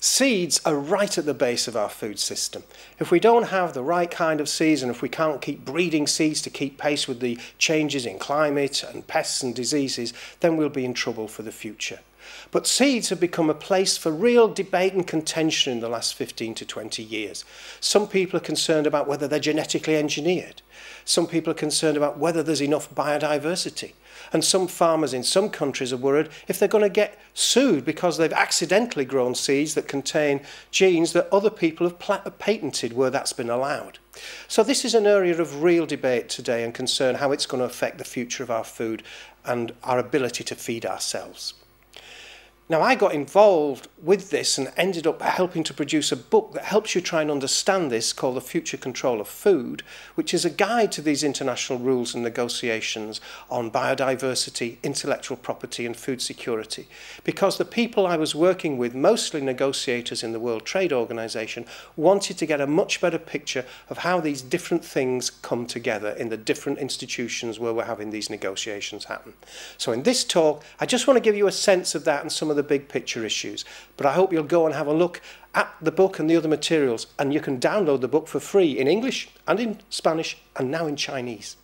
Seeds are right at the base of our food system. If we don't have the right kind of seeds, and if we can't keep breeding seeds to keep pace with the changes in climate and pests and diseases, then we'll be in trouble for the future. But seeds have become a place for real debate and contention in the last 15 to 20 years. Some people are concerned about whether they're genetically engineered. Some people are concerned about whether there's enough biodiversity. And some farmers in some countries are worried if they're going to get sued because they've accidentally grown seeds that contain genes that other people have patented where that's been allowed. So this is an area of real debate today and concern how it's going to affect the future of our food and our ability to feed ourselves. Now, I got involved with this and ended up helping to produce a book that helps you try and understand this, called The Future Control of Food, which is a guide to these international rules and negotiations on biodiversity, intellectual property and food security. Because the people I was working with, mostly negotiators in the World Trade Organization, wanted to get a much better picture of how these different things come together in the different institutions where we're having these negotiations happen. So in this talk, I just want to give you a sense of that and some of the big picture issues, but I hope you'll go and have a look at the book and the other materials, and you can download the book for free in English and in Spanish and now in Chinese.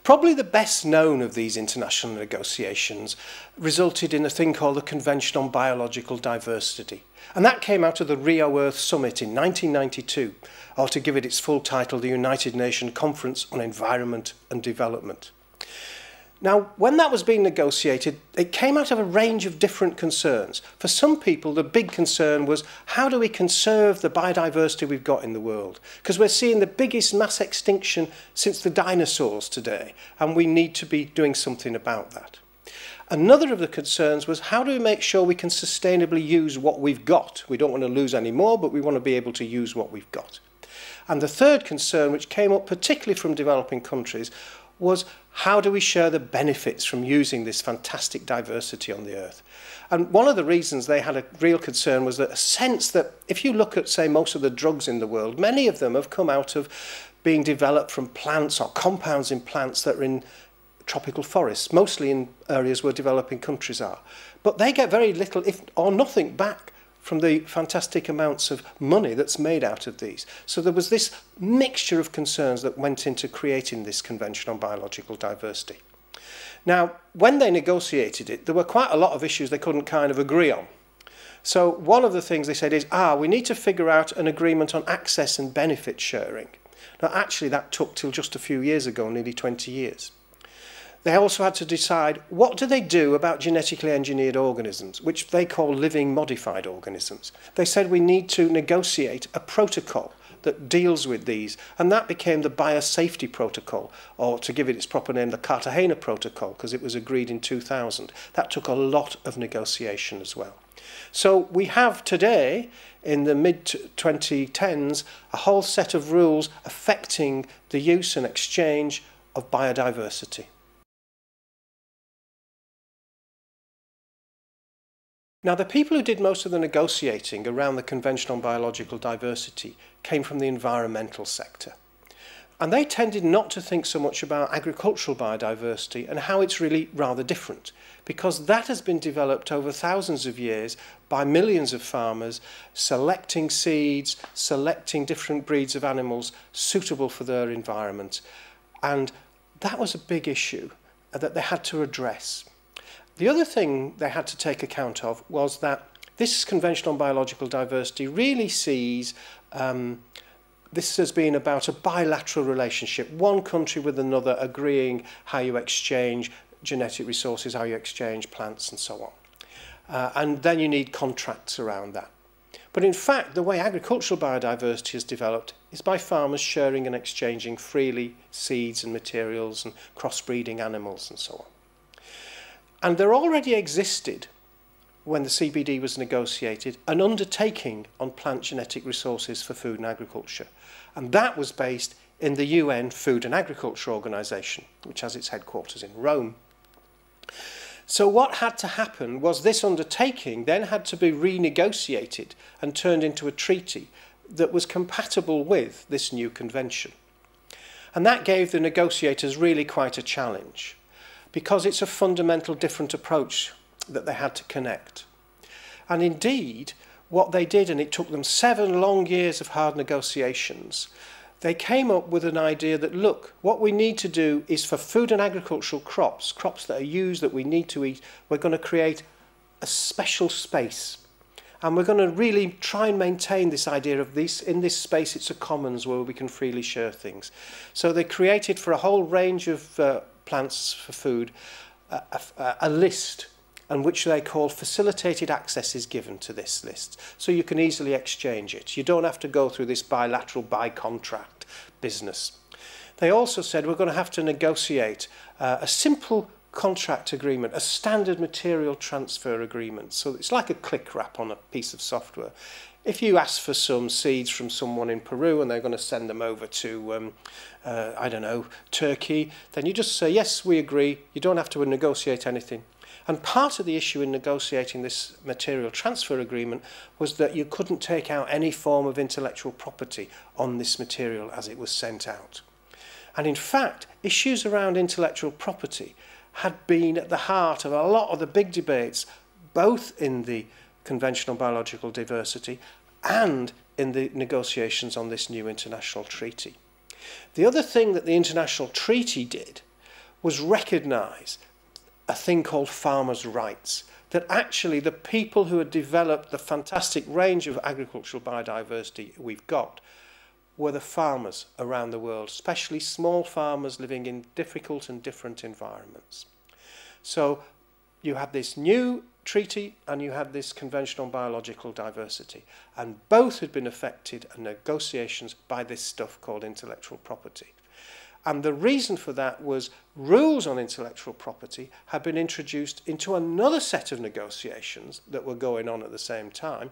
Probably the best known of these international negotiations resulted in a thing called the Convention on Biological Diversity, and that came out of the Rio Earth Summit in 1992, or to give it its full title, the United Nations Conference on Environment and Development. Now, when that was being negotiated, it came out of a range of different concerns. For some people, the big concern was, how do we conserve the biodiversity we've got in the world? Because we're seeing the biggest mass extinction since the dinosaurs today, and we need to be doing something about that. Another of the concerns was, how do we make sure we can sustainably use what we've got? We don't want to lose any more, but we want to be able to use what we've got. And the third concern, which came up particularly from developing countries, was how do we share the benefits from using this fantastic diversity on the earth? And one of the reasons they had a real concern was that a sense that if you look at, say, most of the drugs in the world, many of them have come out of being developed from plants or compounds in plants that are in tropical forests, mostly in areas where developing countries are. But they get very little, if or nothing, back from the fantastic amounts of money that's made out of these. So there was this mixture of concerns that went into creating this Convention on Biological Diversity. Now, when they negotiated it, there were quite a lot of issues they couldn't kind of agree on. So one of the things they said is, we need to figure out an agreement on access and benefit sharing. Now, actually, that took till just a few years ago, nearly 20 years. They also had to decide, what do they do about genetically engineered organisms, which they call living modified organisms. They said we need to negotiate a protocol that deals with these, and that became the Biosafety Protocol, or to give it its proper name, the Cartagena Protocol, because it was agreed in 2000. That took a lot of negotiation as well. So we have today, in the mid-2010s, a whole set of rules affecting the use and exchange of biodiversity. Now, the people who did most of the negotiating around the Convention on Biological Diversity came from the environmental sector. And they tended not to think so much about agricultural biodiversity and how it's really rather different, because that has been developed over thousands of years by millions of farmers, selecting seeds, selecting different breeds of animals suitable for their environment. And that was a big issue that they had to address. The other thing they had to take account of was that this Convention on Biological Diversity really sees this as being about a bilateral relationship, one country with another agreeing how you exchange genetic resources, how you exchange plants and so on. And then you need contracts around that. But in fact, the way agricultural biodiversity has developed is by farmers sharing and exchanging freely seeds and materials and crossbreeding animals and so on. And there already existed, when the CBD was negotiated, an undertaking on plant genetic resources for food and agriculture. And that was based in the UN Food and Agriculture Organization, which has its headquarters in Rome. So what had to happen was this undertaking then had to be renegotiated and turned into a treaty that was compatible with this new convention. And that gave the negotiators really quite a challenge, because it's a fundamental different approach that they had to connect. And indeed, what they did, and it took them 7 long years of hard negotiations, they came up with an idea that, look, what we need to do is for food and agricultural crops, crops that are used, that we need to eat, we're going to create a special space. And we're going to really try and maintain this idea of this, in this space it's a commons where we can freely share things. So they created for a whole range of plants for food a list, and which they call facilitated access is given to this list. So you can easily exchange it. You don't have to go through this bilateral by-contract business. They also said we're going to have to negotiate a simple contract agreement, a standard material transfer agreement. So it's like a click wrap on a piece of software. If you ask for some seeds from someone in Peru and they're going to send them over to, I don't know, Turkey, then you just say, yes, we agree. You don't have to negotiate anything. And part of the issue in negotiating this material transfer agreement was that you couldn't take out any form of intellectual property on this material as it was sent out. And in fact, issues around intellectual property had been at the heart of a lot of the big debates, both in the Convention on Biological Diversity and in the negotiations on this new international treaty. The other thing that the international treaty did was recognise a thing called farmers' rights, that actually the people who had developed the fantastic range of agricultural biodiversity we've got were the farmers around the world, especially small farmers living in difficult and different environments. So you had this new treaty and you had this Convention on Biological Diversity, and both had been affected in negotiations by this stuff called intellectual property. And the reason for that was rules on intellectual property had been introduced into another set of negotiations that were going on at the same time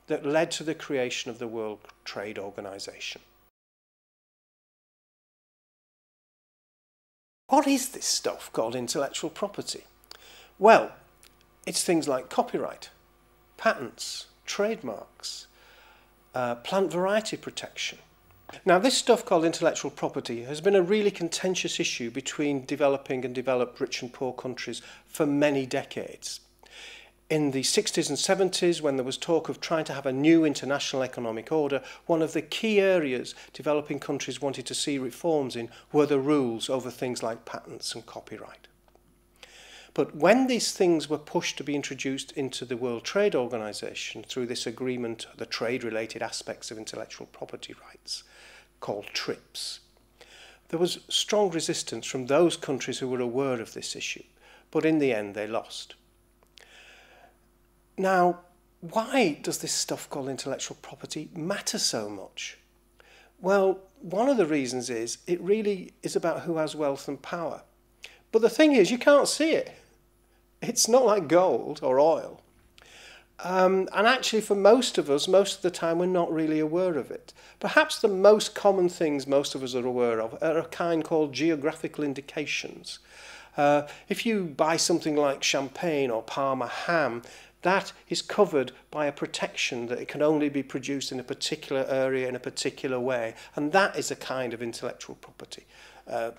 that led to the creation of the World Trade Organization. What is this stuff called intellectual property? Well, it's things like copyright, patents, trademarks, plant variety protection. Now, this stuff called intellectual property has been a really contentious issue between developing and developed rich and poor countries for many decades. In the 60s and 70s, when there was talk of trying to have a new international economic order, one of the key areas developing countries wanted to see reforms in were the rules over things like patents and copyright. But when these things were pushed to be introduced into the World Trade Organization through this agreement, the trade-related aspects of intellectual property rights, called TRIPS, there was strong resistance from those countries who were aware of this issue, but in the end they lost. Now, why does this stuff called intellectual property matter so much? Well, one of the reasons is it really is about who has wealth and power. But the thing is, you can't see it. It's not like gold or oil. And actually, for most of us, most of the time, we're not really aware of it. Perhaps the most common things most of us are aware of are a kind called geographical indications. If you buy something like champagne or Parma ham, that is covered by a protection that it can only be produced in a particular area in a particular way. And that is a kind of intellectual property.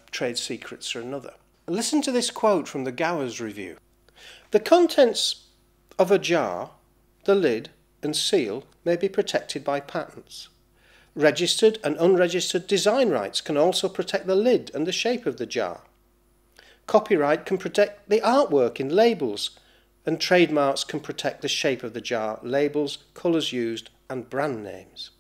Trade secrets are another. Listen to this quote from the Gowers Review. The contents of a jar, the lid and seal may be protected by patents. Registered and unregistered design rights can also protect the lid and the shape of the jar. Copyright can protect the artwork in labels, and trademarks can protect the shape of the jar, labels, colours used and brand names.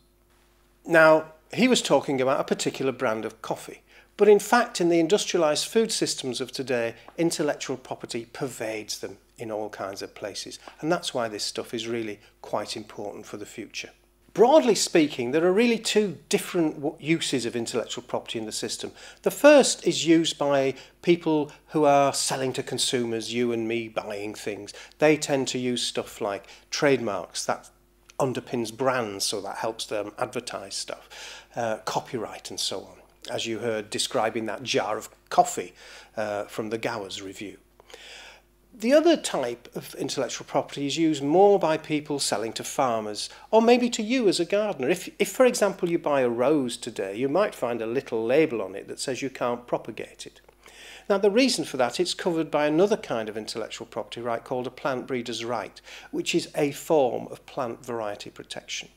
Now, he was talking about a particular brand of coffee. But in fact, in the industrialised food systems of today, intellectual property pervades them in all kinds of places. And that's why this stuff is really quite important for the future. Broadly speaking, there are really two different uses of intellectual property in the system. The first is used by people who are selling to consumers, you and me buying things. They tend to use stuff like trademarks, that underpins brands, so that helps them advertise stuff, copyright and so on, as you heard describing that jar of coffee from the Gowers Review. The other type of intellectual property is used more by people selling to farmers, or maybe to you as a gardener. If, for example, you buy a rose today, you might find a little label on it that says you can't propagate it. Now, the reason for that, it's covered by another kind of intellectual property right called a plant breeder's right, which is a form of plant variety protection.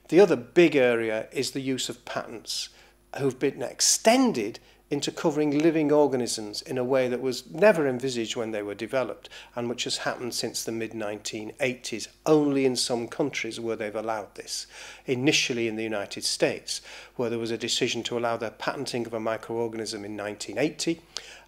The other big area is the use of patents, who've been extended into covering living organisms in a way that was never envisaged when they were developed, and which has happened since the mid-1980s. Only in some countries where they've allowed this. Initially in the United States, where there was a decision to allow the patenting of a microorganism in 1980,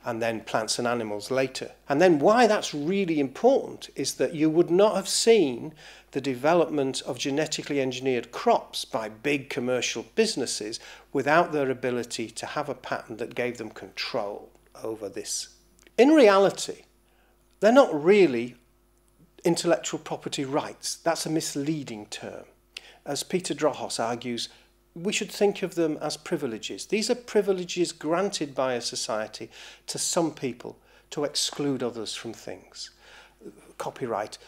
and then plants and animals later. And then why that's really important is that you would not have seen the development of genetically engineered crops by big commercial businesses without their ability to have a patent that gave them control over this. In reality, they're not really intellectual property rights. That's a misleading term. As Peter Drohos argues, we should think of them as privileges. These are privileges granted by a society to some people to exclude others from things. Copyright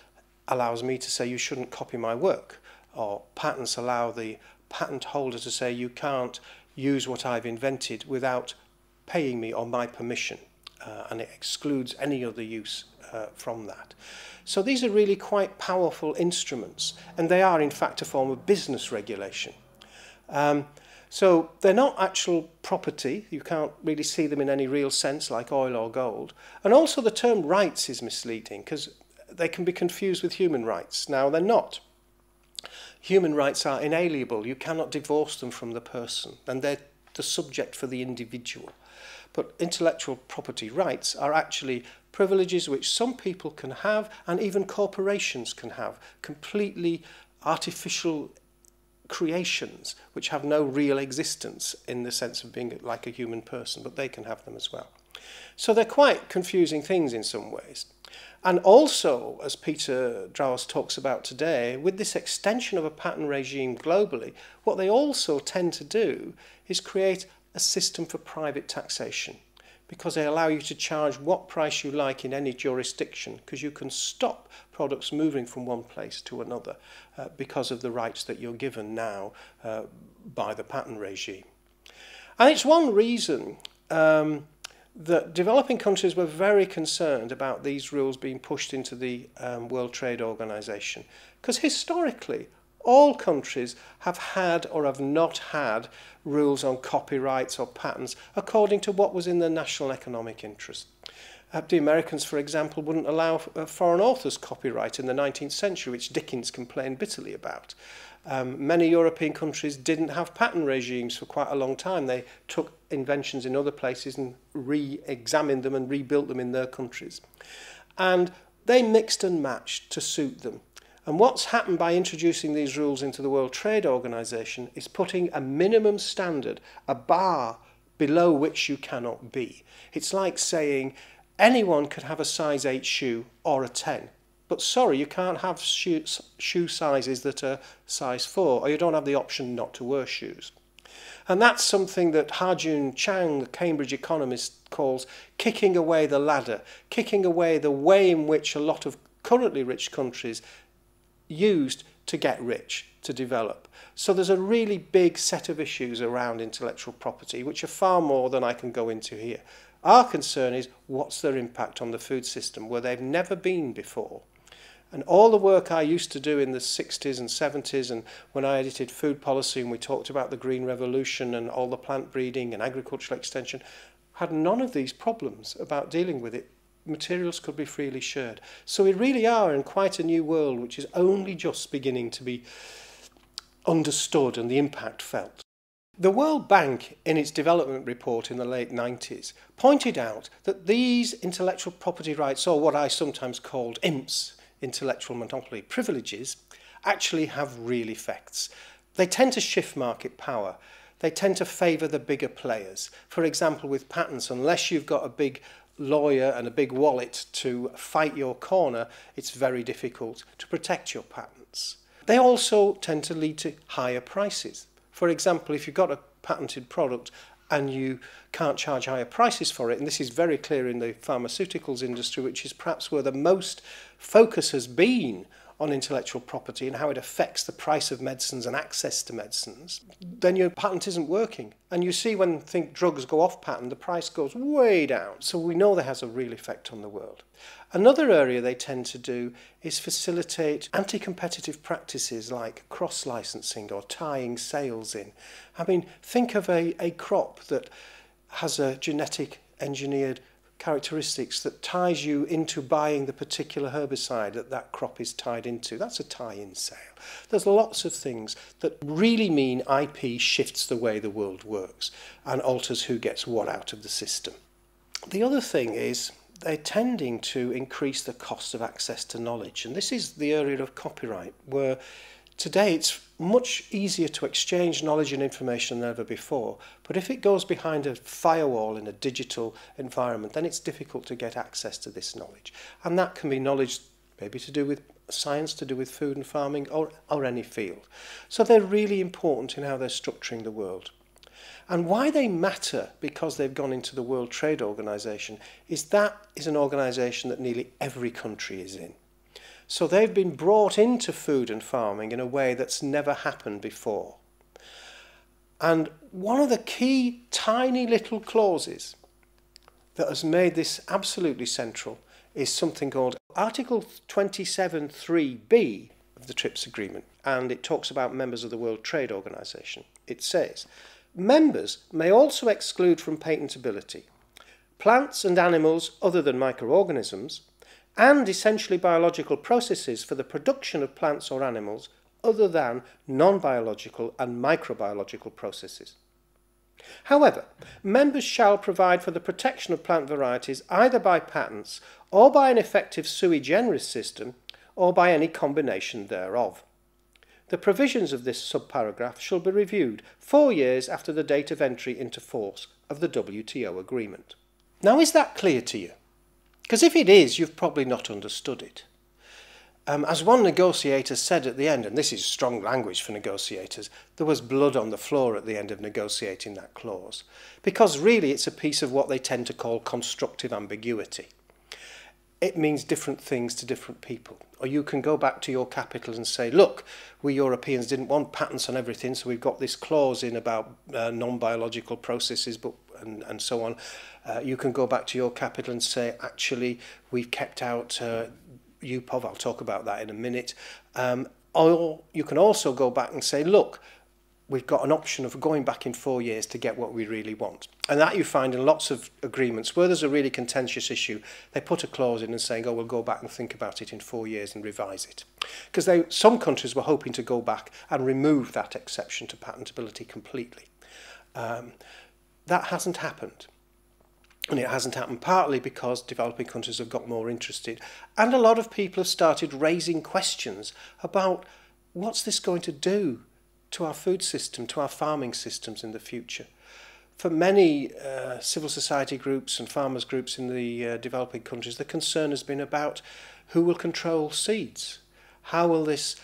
allows me to say you shouldn't copy my work, or patents allow the patent holder to say you can't use what I've invented without paying me or my permission, and it excludes any other use from that. So these are really quite powerful instruments, and they are in fact a form of business regulation. So they're not actual property. You can't really see them in any real sense like oil or gold. And also the term rights is misleading because they can be confused with human rights. Now they're not. Human rights are inalienable. You cannot divorce them from the person, and they're the subject for the individual. But intellectual property rights are actually privileges which some people can have, and even corporations can have, completely artificial creations which have no real existence in the sense of being like a human person, but they can have them as well. So they're quite confusing things in some ways. And also, as Peter Drohos talks about today, with this extension of a patent regime globally, what they also tend to do is create a system for private taxation, because they allow you to charge what price you like in any jurisdiction, because you can stop products moving from one place to another because of the rights that you're given now by the patent regime. And it's one reason that developing countries were very concerned about these rules being pushed into the World Trade Organization, because historically all countries have had or have not had rules on copyrights or patents according to what was in their national economic interest. The Americans, for example, wouldn't allow foreign authors copyright in the 19th century, which Dickens complained bitterly about. Many European countries didn't have patent regimes for quite a long time. They took inventions in other places and re-examined them and rebuilt them in their countries. And they mixed and matched to suit them. And what's happened by introducing these rules into the World Trade Organization is putting a minimum standard, a bar below which you cannot be. It's like saying anyone could have a size 8 shoe or a 10. But sorry, you can't have shoe sizes that are size 4, or you don't have the option not to wear shoes. And that's something that Ha-Joon Chang, the Cambridge economist, calls kicking away the ladder, kicking away the way in which a lot of currently rich countries used to get rich, to develop. So there's a really big set of issues around intellectual property, which are far more than I can go into here. Our concern is what's their impact on the food system, where they've never been before. And all the work I used to do in the 60s and 70s, and when I edited food policy and we talked about the Green Revolution and all the plant breeding and agricultural extension, had none of these problems about dealing with it. Materials could be freely shared. So we really are in quite a new world, which is only just beginning to be understood and the impact felt. The World Bank, in its development report in the late 90s, pointed out that these intellectual property rights, or what I sometimes called IMPs, intellectual monopoly privileges, actually have real effects. They tend to shift market power. They tend to favour the bigger players. For example, with patents, unless you've got a big lawyer and a big wallet to fight your corner, it's very difficult to protect your patents. They also tend to lead to higher prices. For example, if you've got a patented product and you can't charge higher prices for it, and this is very clear in the pharmaceuticals industry, which is perhaps where the most focus has been on intellectual property and how it affects the price of medicines and access to medicines, then your patent isn't working. And you see when drugs go off patent, the price goes way down. So we know that has a real effect on the world. Another area they tend to do is facilitate anti-competitive practices like cross-licensing or tying sales in. I mean, think of a crop that has a genetic engineered characteristics that ties you into buying the particular herbicide that crop is tied into. That's a tie-in sale. There's lots of things that really mean IP shifts the way the world works and alters who gets what out of the system. The other thing is they're tending to increase the cost of access to knowledge, and this is the area of copyright, where today it's much easier to exchange knowledge and information than ever before, but if it goes behind a firewall in a digital environment, then it's difficult to get access to this knowledge. And that can be knowledge maybe to do with science, to do with food and farming, or any field. So they're really important in how they're structuring the world. And why they matter, because they've gone into the World Trade Organization, is that is an organization that nearly every country is in. So they've been brought into food and farming in a way that's never happened before. And one of the key tiny little clauses that has made this absolutely central is something called Article 27.3b of the TRIPS agreement, and it talks about members of the World Trade Organization. It says, members may also exclude from patentability plants and animals other than microorganisms and essentially biological processes for the production of plants or animals other than non-biological and microbiological processes. However, members shall provide for the protection of plant varieties either by patents or by an effective sui generis system or by any combination thereof. The provisions of this subparagraph shall be reviewed 4 years after the date of entry into force of the WTO agreement. Now, is that clear to you? Because if it is, you've probably not understood it. As one negotiator said at the end, and this is strong language for negotiators, there was blood on the floor at the end of negotiating that clause. Because really it's a piece of what they tend to call constructive ambiguity. It means different things to different people. Or you can go back to your capital and say, look, we Europeans didn't want patents on everything, so we've got this clause in about non-biological processes and so on. You can go back to your capital and say, actually, we've kept out UPOV, I'll talk about that in a minute. Or you can also go back and say, look, we've got an option of going back in 4 years to get what we really want. And that you find in lots of agreements where there's a really contentious issue, they put a clause in and saying, oh, we'll go back and think about it in 4 years and revise it. Because some countries were hoping to go back and remove that exception to patentability completely. That hasn't happened. And it hasn't happened partly because developing countries have got more interested. And a lot of people have started raising questions about what's this going to do to our food system, to our farming systems in the future. For many civil society groups and farmers groups in the developing countries, the concern has been about who will control seeds. How will this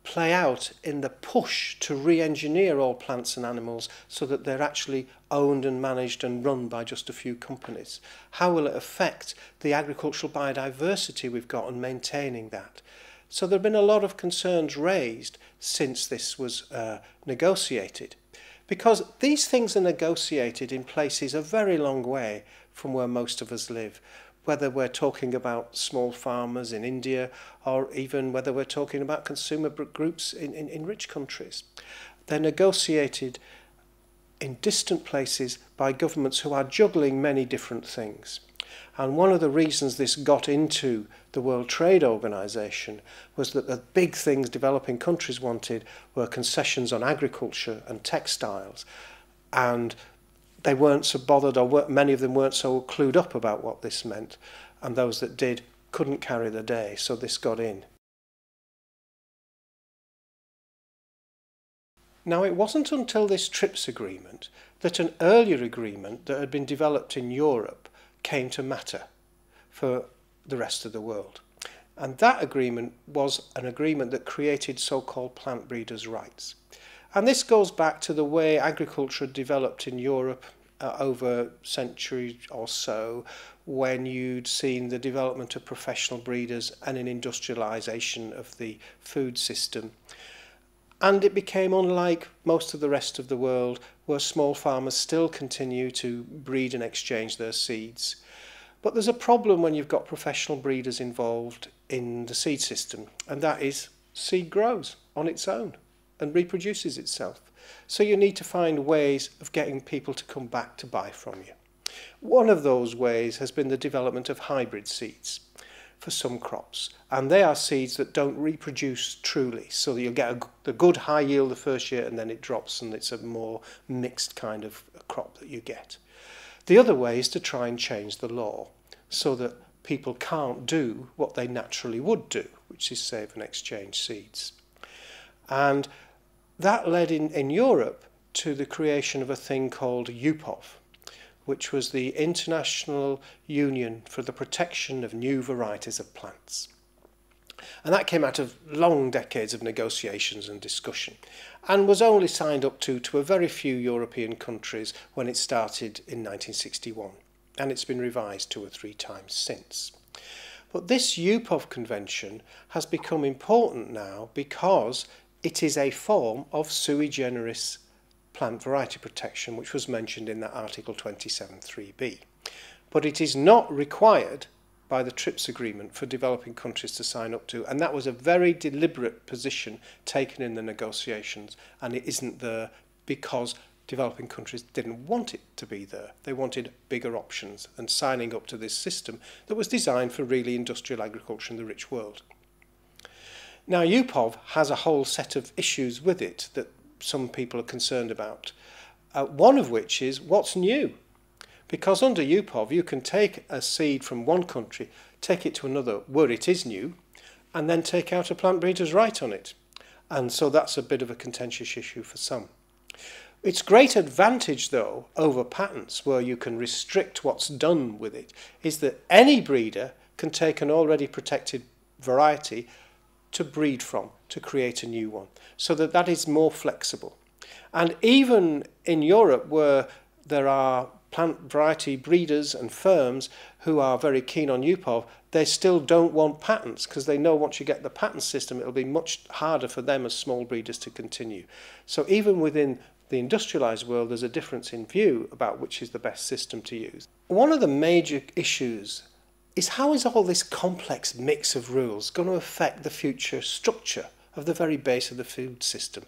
play out in the push to re-engineer all plants and animals so that they're actually owned and managed and run by just a few companies? How will it affect the agricultural biodiversity we've got and maintaining that? So there have been a lot of concerns raised since this was negotiated, because these things are negotiated in places a very long way from where most of us live, whether we're talking about small farmers in India or even whether we're talking about consumer groups in rich countries. They're negotiated in distant places by governments who are juggling many different things. And one of the reasons this got into the World Trade Organization was that the big things developing countries wanted were concessions on agriculture and textiles. And they weren't so bothered, or many of them weren't so clued up about what this meant. And those that did couldn't carry the day, so this got in. Now, it wasn't until this TRIPS agreement that an earlier agreement that had been developed in Europe came to matter for the rest of the world. And that agreement was an agreement that created so-called plant breeders' rights. And this goes back to the way agriculture developed in Europe over a century or so, when you'd seen the development of professional breeders and an industrialisation of the food system. And it became unlike most of the rest of the world, where small farmers still continue to breed and exchange their seeds. But there's a problem when you've got professional breeders involved in the seed system, and that is seed grows on its own and reproduces itself. So you need to find ways of getting people to come back to buy from you. One of those ways has been the development of hybrid seeds for some crops, and they are seeds that don't reproduce truly, so that you'll get the good high yield the first year and then it drops and it's a more mixed kind of crop that you get. The other way is to try and change the law so that people can't do what they naturally would do, which is save and exchange seeds. And that led in Europe to the creation of a thing called UPOV, which was the International Union for the Protection of New Varieties of Plants. And that came out of long decades of negotiations and discussion, and was only signed up to a very few European countries when it started in 1961, and it's been revised 2 or 3 times since. But this UPOV convention has become important now because it is a form of sui generis plant variety protection, which was mentioned in that Article 27.3b. But it is not required by the TRIPS agreement for developing countries to sign up to, and that was a very deliberate position taken in the negotiations, and it isn't there because developing countries didn't want it to be there. They wanted bigger options and signing up to this system that was designed for really industrial agriculture in the rich world. Now, UPOV has a whole set of issues with it that some people are concerned about. One of which is what's new. Because under UPOV you can take a seed from one country, take it to another where it is new, and then take out a plant breeder's right on it. And so that's a bit of a contentious issue for some. Its great advantage, though, over patents, where you can restrict what's done with it, is that any breeder can take an already protected variety to breed from, to create a new one, so that is more flexible. And even in Europe, where there are plant variety breeders and firms who are very keen on UPOV, they still don't want patents, because they know once you get the patent system, it'll be much harder for them as small breeders to continue. So even within the industrialised world, there's a difference in view about which is the best system to use. One of the major issues is how is all this complex mix of rules going to affect the future structure of the very base of the food system?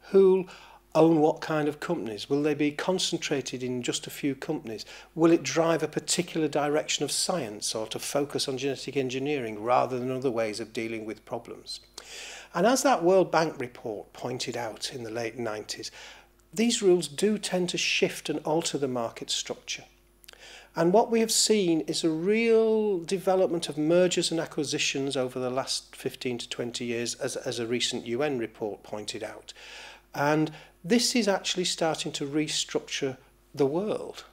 Who'll own what kind of companies? Will they be concentrated in just a few companies? Will it drive a particular direction of science or to focus on genetic engineering rather than other ways of dealing with problems? And as that World Bank report pointed out in the late 90s, these rules do tend to shift and alter the market structure. And what we have seen is a real development of mergers and acquisitions over the last 15 to 20 years, as a recent UN report pointed out. And this is actually starting to restructure the world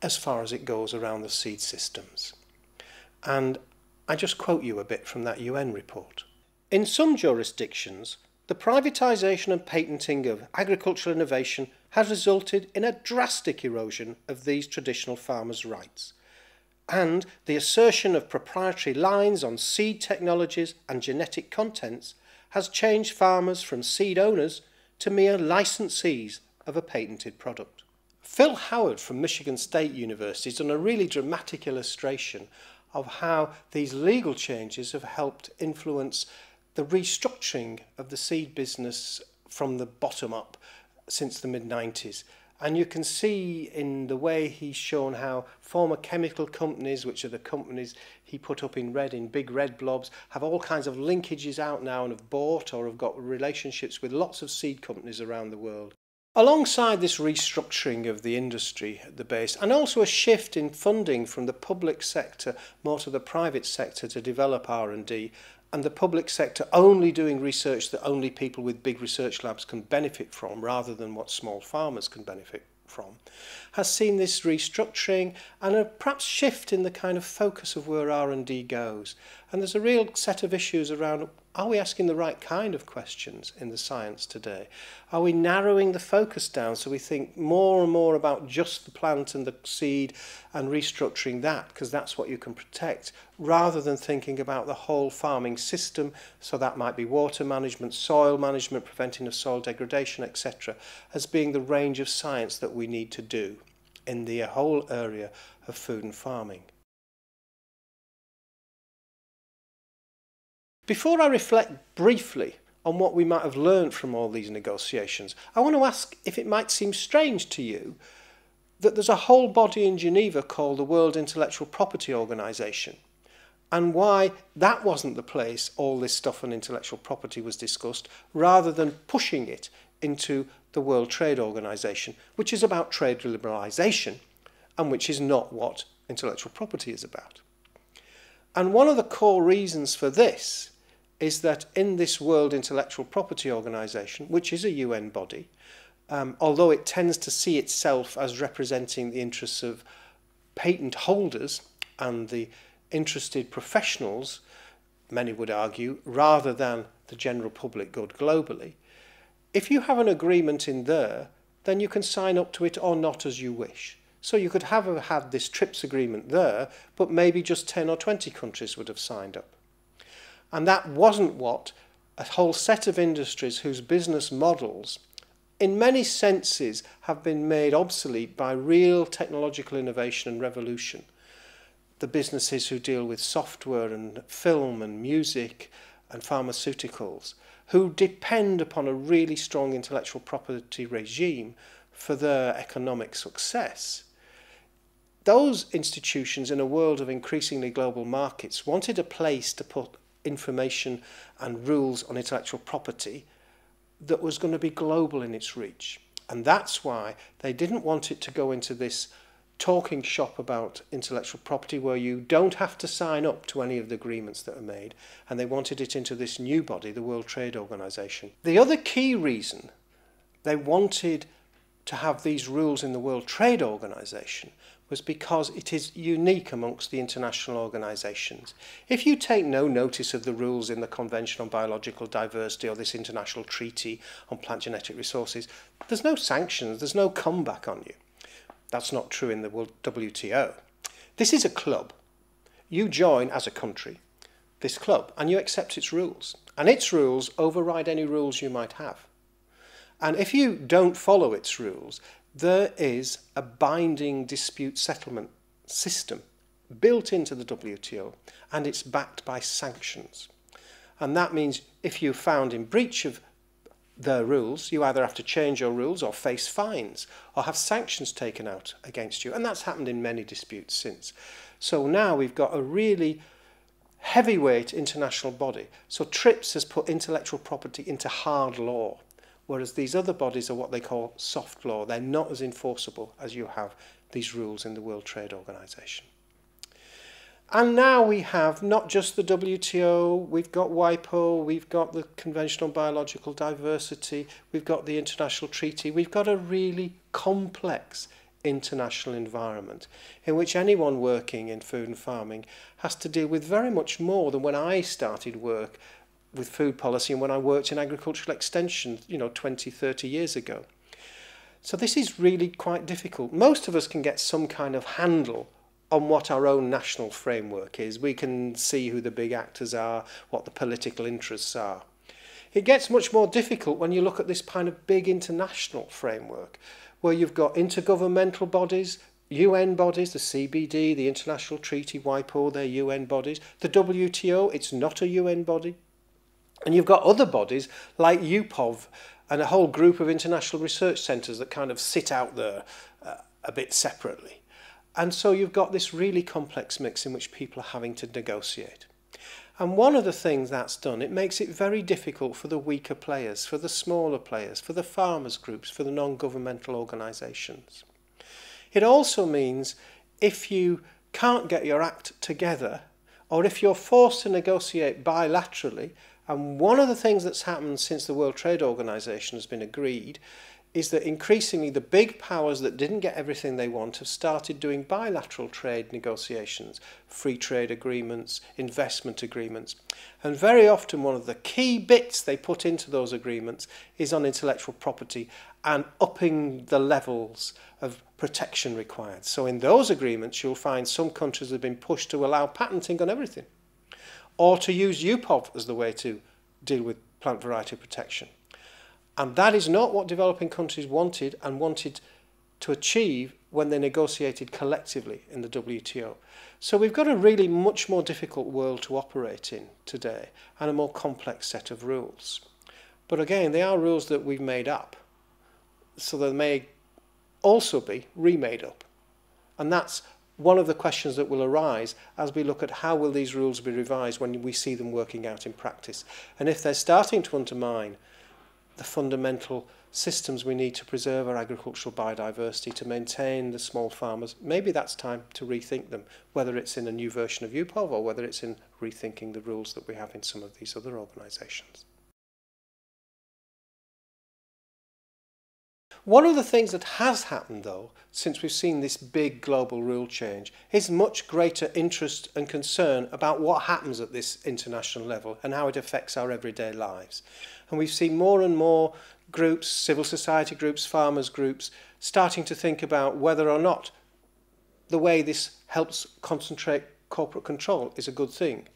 as far as it goes around the seed systems. And I just quote you a bit from that UN report. In some jurisdictions, the privatisation and patenting of agricultural innovation has resulted in a drastic erosion of these traditional farmers' rights, and the assertion of proprietary lines on seed technologies and genetic contents has changed farmers from seed owners to mere licensees of a patented product. Phil Howard from Michigan State University has done a really dramatic illustration of how these legal changes have helped influence the restructuring of the seed business from the bottom up since the mid-90s. And you can see in the way he's shown how former chemical companies, which are the companies he put up in red, in big red blobs, have all kinds of linkages out now and have bought or have got relationships with lots of seed companies around the world. Alongside this restructuring of the industry at the base, and also a shift in funding from the public sector more to the private sector to develop R&D, and the public sector only doing research that only people with big research labs can benefit from rather than what small farmers can benefit from, has seen this restructuring and a perhaps shift in the kind of focus of where R&D goes. And there's a real set of issues around Are we asking the right kind of questions in the science today? Are we narrowing the focus down so we think more and more about just the plant and the seed and restructuring that, because that's what you can protect, rather than thinking about the whole farming system? So that might be water management, soil management, preventing of soil degradation, etc., as being the range of science that we need to do in the whole area of food and farming. Before I reflect briefly on what we might have learned from all these negotiations, I want to ask if it might seem strange to you that there's a whole body in Geneva called the World Intellectual Property Organization, and why that wasn't the place all this stuff on intellectual property was discussed, rather than pushing it into the World Trade Organization, which is about trade liberalization and which is not what intellectual property is about. And one of the core reasons for this is that in this World Intellectual Property Organization, which is a UN body, although it tends to see itself as representing the interests of patent holders and the interested professionals, many would argue, rather than the general public good globally, if you have an agreement in there, then you can sign up to it or not as you wish. So you could have had this TRIPS agreement there, but maybe just 10 or 20 countries would have signed up. And that wasn't what a whole set of industries whose business models, in many senses, have been made obsolete by real technological innovation and revolution. The businesses who deal with software and film and music and pharmaceuticals, who depend upon a really strong intellectual property regime for their economic success. Those institutions in a world of increasingly global markets wanted a place to put information and rules on intellectual property that was going to be global in its reach. And that's why they didn't want it to go into this talking shop about intellectual property where you don't have to sign up to any of the agreements that are made, and they wanted it into this new body, the World Trade Organization. The other key reason they wanted to have these rules in the World Trade Organization was because it is unique amongst the international organisations. If you take no notice of the rules in the Convention on Biological Diversity or this international treaty on plant genetic resources, there's no sanctions, there's no comeback on you. That's not true in the WTO. This is a club. You join as a country this club and you accept its rules. And its rules override any rules you might have. And if you don't follow its rules, there is a binding dispute settlement system built into the WTO, and it's backed by sanctions. And that means if you're found in breach of their rules, you either have to change your rules or face fines or have sanctions taken out against you. And that's happened in many disputes since. So now we've got a really heavyweight international body. So TRIPS has put intellectual property into hard law, whereas these other bodies are what they call soft law. They're not as enforceable as you have these rules in the World Trade Organization. And now we have not just the WTO, we've got WIPO, we've got the Convention on Biological Diversity, we've got the International Treaty, we've got a really complex international environment in which anyone working in food and farming has to deal with very much more than when I started work with food policy and when I worked in agricultural extension, 20, 30 years ago. So this is really quite difficult. Most of us can get some kind of handle on what our own national framework is. We can see who the big actors are, what the political interests are. It gets much more difficult when you look at this kind of big international framework, where you've got intergovernmental bodies, UN bodies, the CBD, the International Treaty, WIPO, they're UN bodies. The WTO, it's not a UN body. And you've got other bodies like UPOV and a whole group of international research centres that kind of sit out there a bit separately. And so you've got this really complex mix in which people are having to negotiate. And one of the things that's done, it makes it very difficult for the weaker players, for the smaller players, for the farmers groups, for the non-governmental organisations. It also means if you can't get your act together, or if you're forced to negotiate bilaterally, and one of the things that's happened since the World Trade Organization has been agreed is that increasingly the big powers that didn't get everything they want have started doing bilateral trade negotiations, free trade agreements, investment agreements. And very often one of the key bits they put into those agreements is on intellectual property and upping the levels of protection required. So in those agreements you'll find some countries have been pushed to allow patenting on everything, or to use UPOV as the way to deal with plant variety protection. And that is not what developing countries wanted and wanted to achieve when they negotiated collectively in the WTO. So we've got a really much more difficult world to operate in today, and a more complex set of rules. But again, they are rules that we've made up, so they may also be remade up. And that's one of the questions that will arise as we look at how will these rules be revised when we see them working out in practice. And if they're starting to undermine the fundamental systems we need to preserve our agricultural biodiversity, to maintain the small farmers, maybe that's time to rethink them, whether it's in a new version of UPOV or whether it's in rethinking the rules that we have in some of these other organisations. One of the things that has happened, though, since we've seen this big global rule change, is much greater interest and concern about what happens at this international level and how it affects our everyday lives. And we've seen more and more groups, civil society groups, farmers groups, starting to think about whether or not the way this helps concentrate corporate control is a good thing.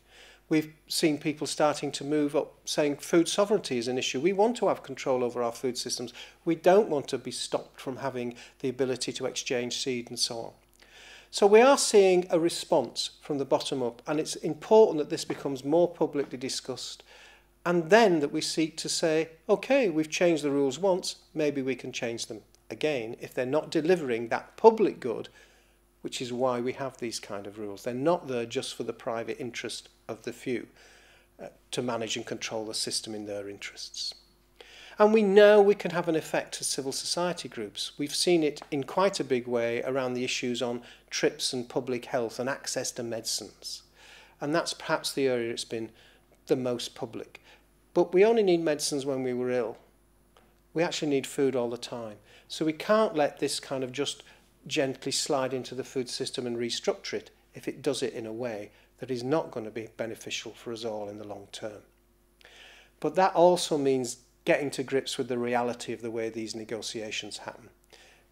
We've seen people starting to move up, saying food sovereignty is an issue. We want to have control over our food systems. We don't want to be stopped from having the ability to exchange seed and so on. So we are seeing a response from the bottom up, and it's important that this becomes more publicly discussed, and then that we seek to say, okay, we've changed the rules once, maybe we can change them again if they're not delivering that public good, which is why we have these kind of rules. They're not there just for the private interest of the few, to manage and control the system in their interests. And we know we can have an effect as civil society groups. We've seen it in quite a big way around the issues on TRIPS and public health and access to medicines. And that's perhaps the area it's been the most public. But we only need medicines when we were ill. We actually need food all the time. So we can't let this kind of just gently slide into the food system and restructure it if it does it in a way that is not going to be beneficial for us all in the long term. But that also means getting to grips with the reality of the way these negotiations happen.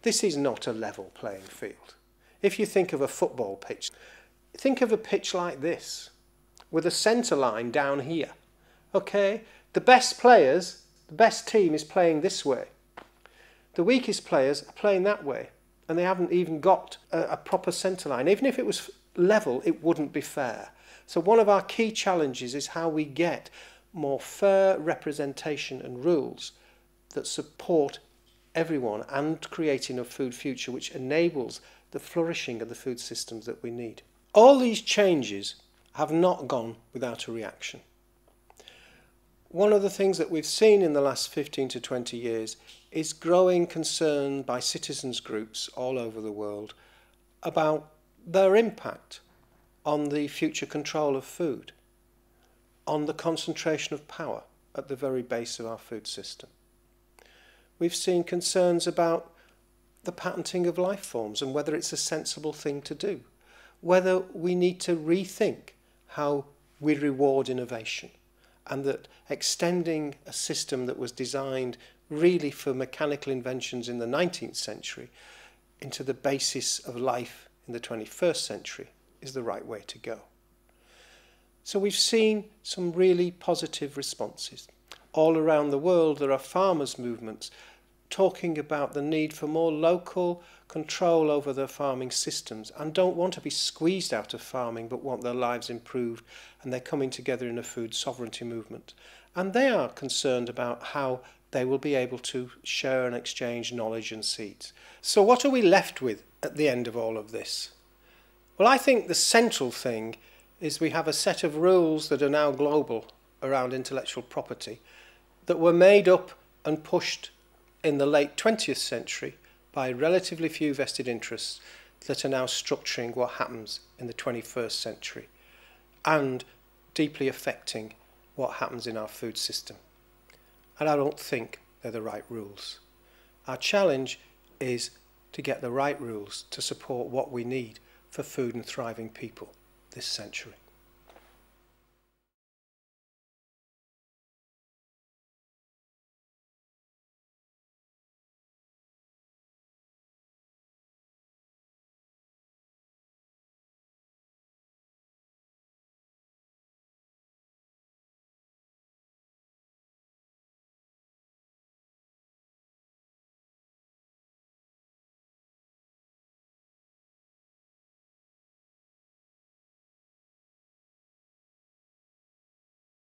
This is not a level playing field. If you think of a football pitch, think of a pitch like this, with a centre line down here. Okay, the best players, the best team is playing this way. The weakest players are playing that way, and they haven't even got a proper centre line. Even if it was level, it wouldn't be fair. So one of our key challenges is how we get more fair representation and rules that support everyone and creating a food future which enables the flourishing of the food systems that we need. All these changes have not gone without a reaction. One of the things that we've seen in the last 15 to 20 years is growing concern by citizens groups all over the world about their impact on the future control of food, on the concentration of power at the very base of our food system. We've seen concerns about the patenting of life forms and whether it's a sensible thing to do, whether we need to rethink how we reward innovation, and that extending a system that was designed really for mechanical inventions in the 19th century into the basis of life in the 21st century is the right way to go. So we've seen some really positive responses. All around the world there are farmers' movements talking about the need for more local control over their farming systems and don't want to be squeezed out of farming but want their lives improved, and they're coming together in a food sovereignty movement. And they are concerned about how they will be able to share and exchange knowledge and seeds. So what are we left with at the end of all of this? Well, I think the central thing is we have a set of rules that are now global around intellectual property that were made up and pushed in the late 20th century by relatively few vested interests that are now structuring what happens in the 21st century and deeply affecting what happens in our food system. And I don't think they're the right rules. Our challenge is to get the right rules to support what we need for food and thriving people this century.